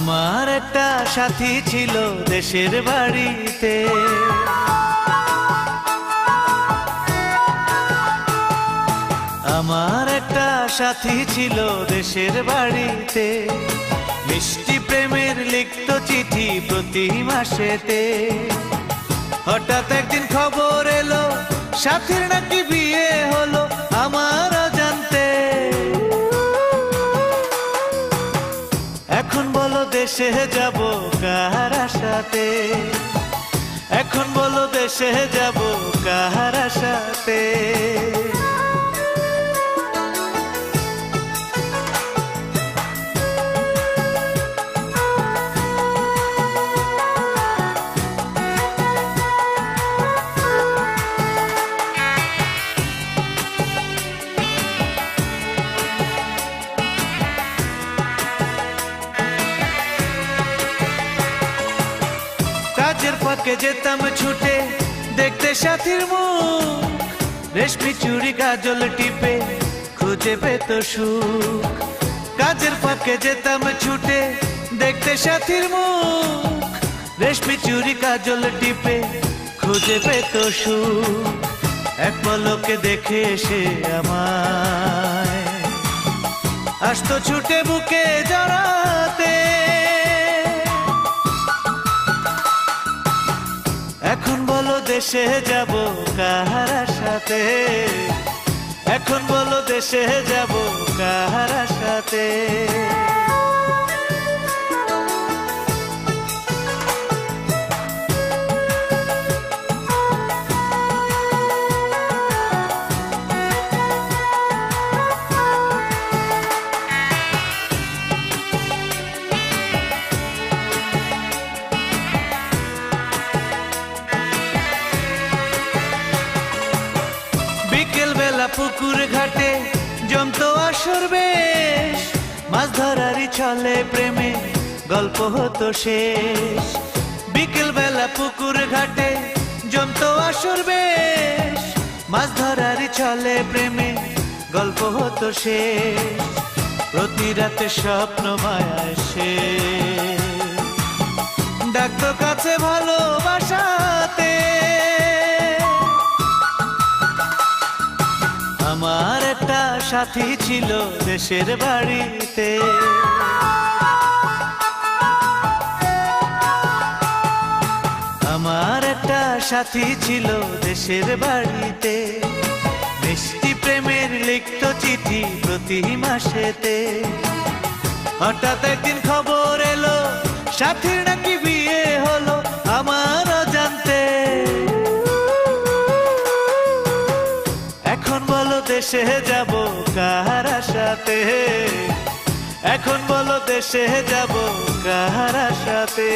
আমার একটা সাথী ছিল দেশের বাড়িতে, আমার একটা সাথী ছিল দেশের বাড়িতে, মিষ্টি প্রেমের লিখত চিঠি প্রতি মাসেতে। হঠাৎ একদিন খবর এলো সাথীর নাকি বিয়ে হলো আমার অজান্তে। এখন বলো দেশে যাব কার আশাতে, এখন বলো দেশে যাব কার আশাতে। কাজের ফাঁকে যেতাম ছুটে দেখতে সাথীর মুখ, রেশমি চুড়ি কাজল টিপে খুঁজে পেত সুখ। কাজের ফাঁকে যেতাম ছুটে দেখতে সাথীর মুখ, রেশমি চুড়ি কাজল টিপে খুঁজে পেত সুখ। এক পলকে দেখে এসে আমায় আসতো ছুটে বুকে জড়াতে। এখন বলো দেশে যাব কার আশাতে, এখন বলো দেশে যাব কার আশাতে। বিকেল বেলা পুকুর ঘাটে জমতো আসর বেশ, মাছ ধরারই ছলে প্রেমে গল্প হতো শেষ। বিকেল বেলা পুকুর ঘাটে জমতো আসর বেশ, মাছ ধরারই ছলে প্রেমে গল্প হতো শেষ। প্রতি রাতে স্বপ্ন মায়ায় সে ডাকতো কাছে ভালোবাসাতে। আমার একটা সাথী ছিল দেশের বাড়িতে, আমার একটা সাথী ছিল দেশের বাড়িতে, মিষ্টি প্রেমের লিখত চিঠি প্রতি মাসেতে। হঠাৎ একদিন খবর এলো সাথীর নাকি বিয়ে হলো আমার অজান্তে। এখন বলো দেশে যাব কার আশাতে, এখন বলো দেশে যাব কার আশাতে।